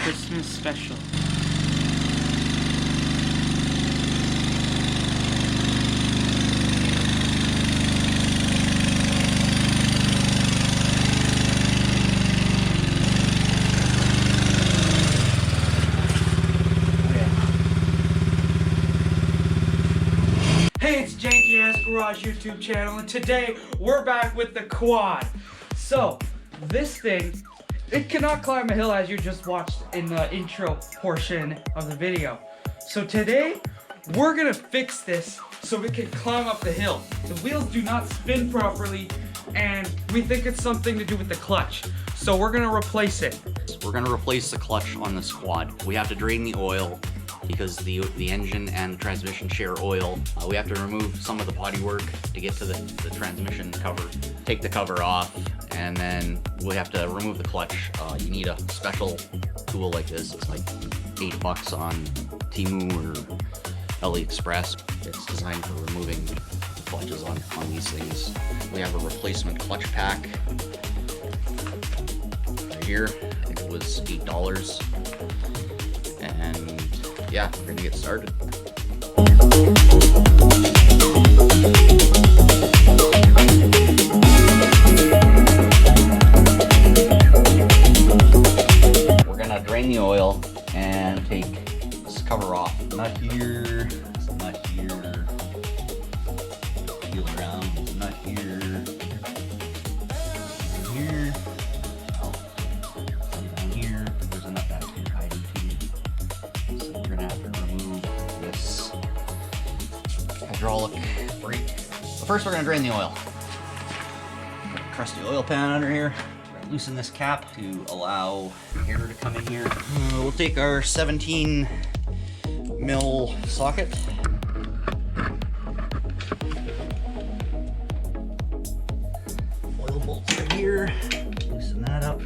Christmas special. Hey, it's Janky Garage YouTube channel, and today we're back with the quad. So, this thing, it cannot climb a hill as you just watched in the intro portion of the video. So today, we're gonna fix this so we can climb up the hill. The wheels do not spin properly, and we think it's something to do with the clutch. So we're gonna replace it. We're gonna replace the clutch on this quad. We have to drain the oil because the engine and the transmission share oil. We have to remove some of the bodywork to get to the transmission cover. Take the cover off, and then we have to remove the clutch. You need a special tool like this. It's like $8 on Temu or AliExpress. It's designed for removing clutches on these things. We have a replacement clutch pack right here. I think it was $8. And yeah, we're gonna get started. We're gonna drain the oil and take this cover off. Nut here, nut here, peel around, nut here, here, down here. There's a nut back here hiding too. So we're gonna have to remove this hydraulic brake. But first we're gonna drain the oil. Crusty oil pan under here. We're gonna loosen this cap to allow air to come in here. We'll take our 17 mil socket. Oil bolts right here. Loosen that up.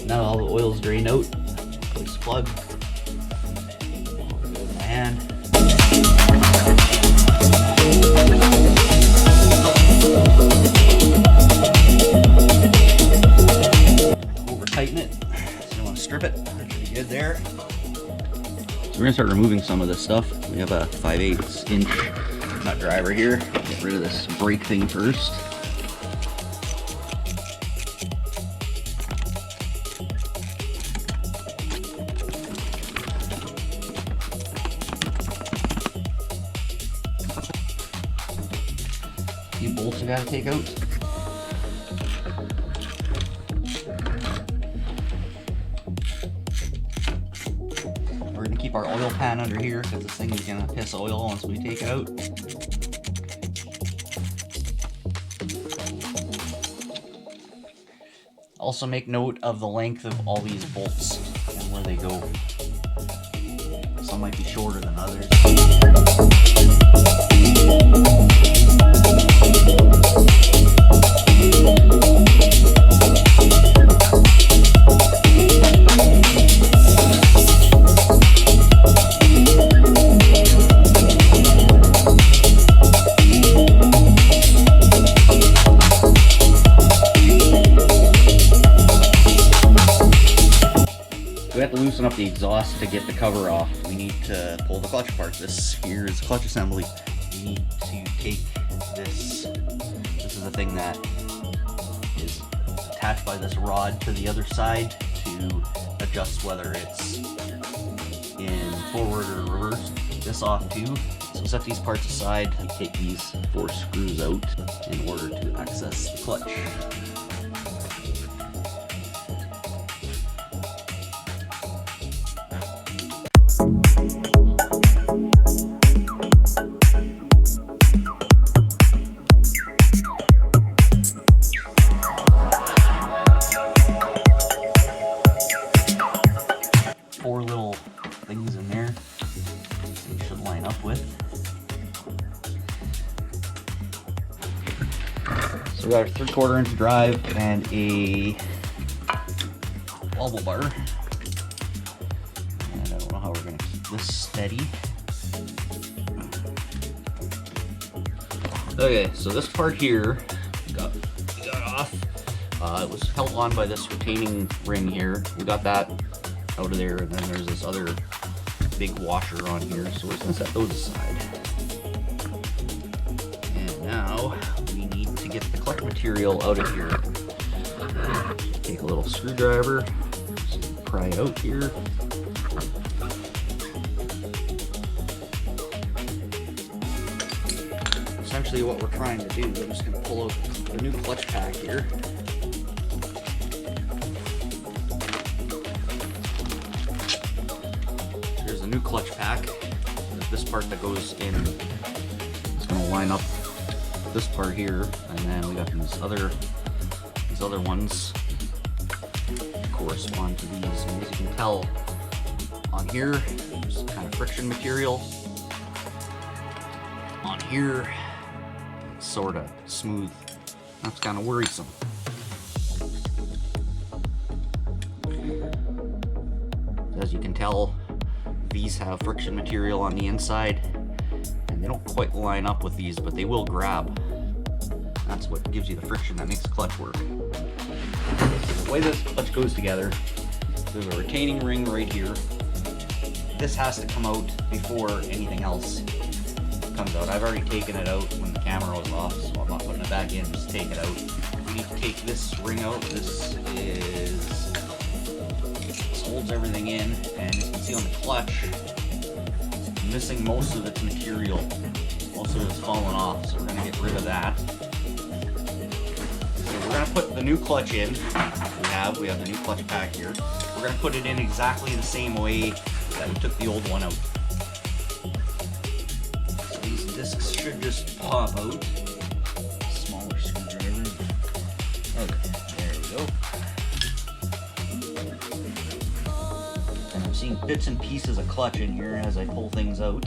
Now all the oil's drained out. Place plug. My hand. Over tighten it. So you want to strip it. That should be good there. So we're gonna start removing some of this stuff. We have a 5/8 inch nut driver here. Get rid of this brake thing first. Few bolts we gotta take out. We're gonna keep our oil pan under here because this thing is gonna piss oil once we take it out. Also make note of the length of all these bolts and where they go. Some might be shorter than others. We have to loosen up the exhaust to get the cover off. We need to pull the clutch apart. This here is the clutch assembly. We need to take this. This is the thing that is attached by this rod to the other side to adjust whether it's in forward or reverse. This off too. So set these parts aside. We take these 4 screws out in order to access the clutch. things in there they should line up with. So we got our 3/4 inch drive and a wobble bar. And I don't know how we're going to keep this steady. Okay, so this part here got off. It was held on by this retaining ring here. We got that out of there, and then there's this other big washer on here, so we're just gonna set those aside. And now we need to get the clutch material out of here. Take a little screwdriver, just pry it out here. Essentially what we're trying to do, I'm just going to pull out the new clutch pack here. Here's the new clutch pack. This part that goes in is going to line up this part here, and then we got these other ones that correspond to these. And as you can tell on here, there's kind of friction material. On here, sort of smooth. That's kind of worrisome. As you can tell, these have friction material on the inside, and they don't quite line up with these, but they will grab. That's what gives you the friction that makes the clutch work. The way this clutch goes together, there's a retaining ring right here. This has to come out before anything else comes out. I've already taken it out when the camera was off, so I'm not putting it back in, just take it out. We need to take this ring out. This holds everything in, and as you can see on the clutch, it's missing most of its material. Most of it is falling off, so we're gonna get rid of that. So we're gonna put the new clutch in. We have the new clutch pack here. We're gonna put it in exactly the same way that we took the old one out. Discs should just pop out. Smaller screwdriver. Okay, there we go. And I'm seeing bits and pieces of clutch in here as I pull things out.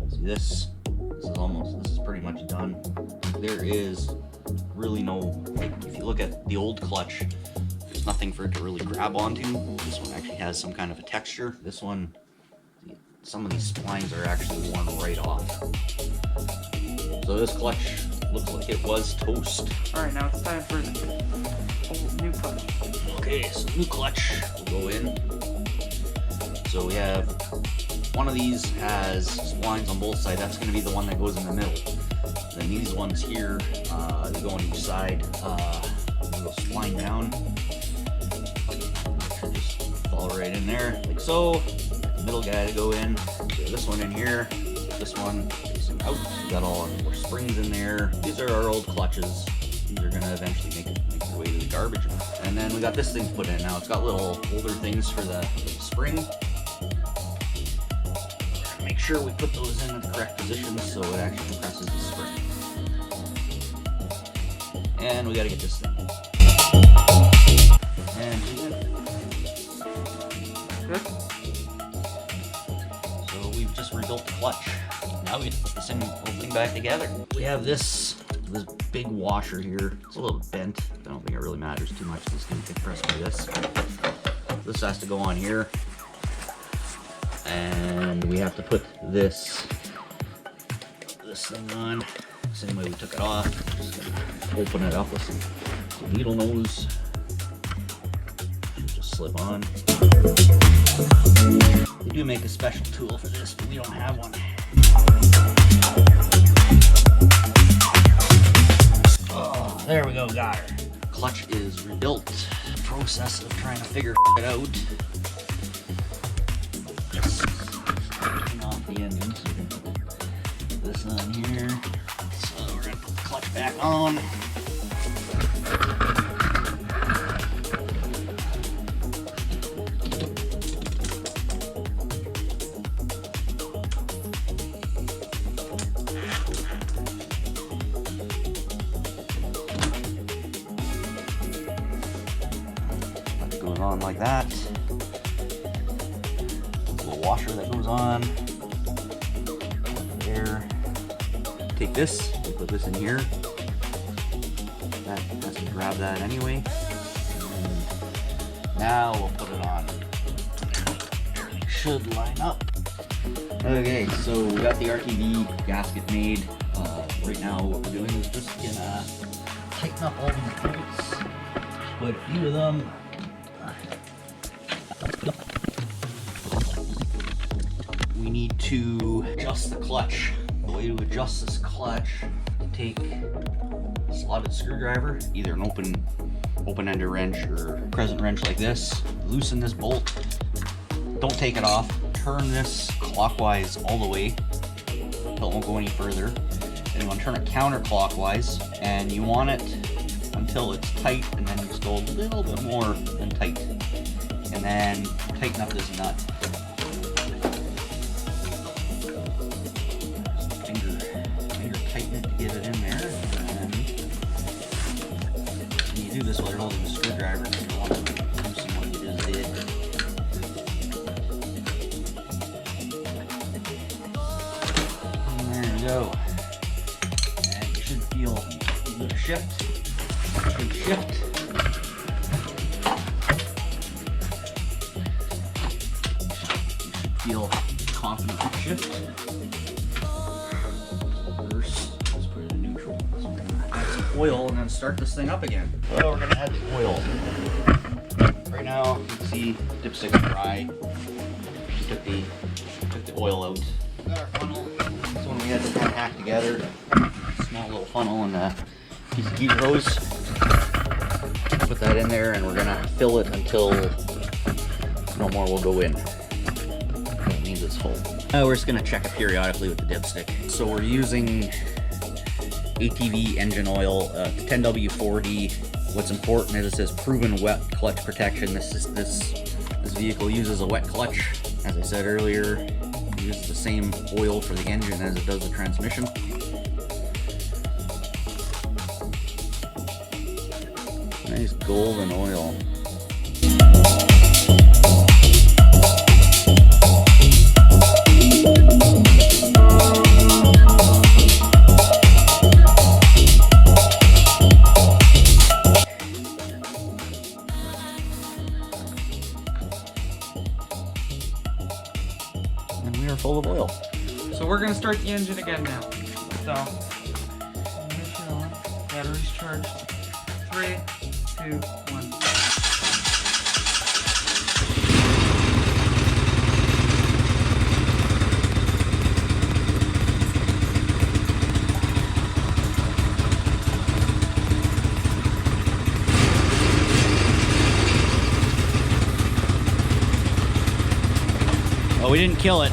See this? This is pretty much done. There is really no, if you look at the old clutch, there's nothing for it to really grab onto. This one actually has some kind of a texture. This one, some of these splines are actually worn right off. So this clutch looks like it was toast. Alright, now it's time for the new clutch. Okay, so new clutch will go in. So we have one of these has splines on both sides. That's going to be the one that goes in the middle. Then these ones here, they go on each side. They'll spline down. Should just fall right in there, like so. Middle guy to go in. So this one in here, this one facing out. We got all our 4 springs in there. These are our old clutches. These are gonna eventually make their way to the garbage. And then we got this thing put in now. It's got little older things for the spring. Make sure we put those in the correct positions so it actually presses the spring. And we gotta get this thing. And Good. we've just rebuilt the clutch. Now we get to put this whole thing back together. We have this big washer here. It's a little bent. I don't think it really matters too much. This can get pressed by this. This has to go on here. And we have to put this thing on. Same way we took it off. Just gonna open it up with some needle nose. Should just slip on. They do make a special tool for this, but we don't have one. Oh, there we go, got her. Clutch is rebuilt. Process of trying to figure it out. Just taking off the engine so we can put this on here. So we're gonna put the clutch back on. On like that. Little washer that goes on there. Take this, we put this in here. That has to grab that anyway. And now we'll put it on. Everything should line up. Okay, so we got the RTV gasket made. right now what we're doing is just gonna tighten up all these bolts. Quite a few of them. We need to adjust the clutch. The way to adjust this clutch, take a slotted screwdriver, either an open-ended wrench or crescent wrench like this. Loosen this bolt. Don't take it off. Turn this clockwise all the way until it won't go any further. And you want to turn it counterclockwise, and you want it until it's tight, and then just go a little bit more than tight. And then tighten up this nut. Finger tighten it to get it in there. And you do this while you're holding the screwdriver because you want to loosen what you just did. There you go. And you should feel a bit of shift. Big shift. You should feel confident with shift. Reverse. Let's put it in neutral. So we're gonna add some oil and then start this thing up again. Well, we're gonna add the oil. Right now, you can see dipstick's dry. Took the oil out. Got our funnel. This one we had to kind of hack together. Small little funnel and a piece of heater hose. Put that in there and we're gonna fill it until no more will go in. That means it's full. We're just gonna check it periodically with the dipstick. So we're using ATV engine oil, 10W40. What's important is it says proven wet clutch protection. This vehicle uses a wet clutch. As I said earlier, it uses the same oil for the engine as it does the transmission. Nice golden oil. And we are full of oil. So we're gonna start the engine again now. So, ignition on, batteries charged. 3, 2, 1. Oh, we didn't kill it.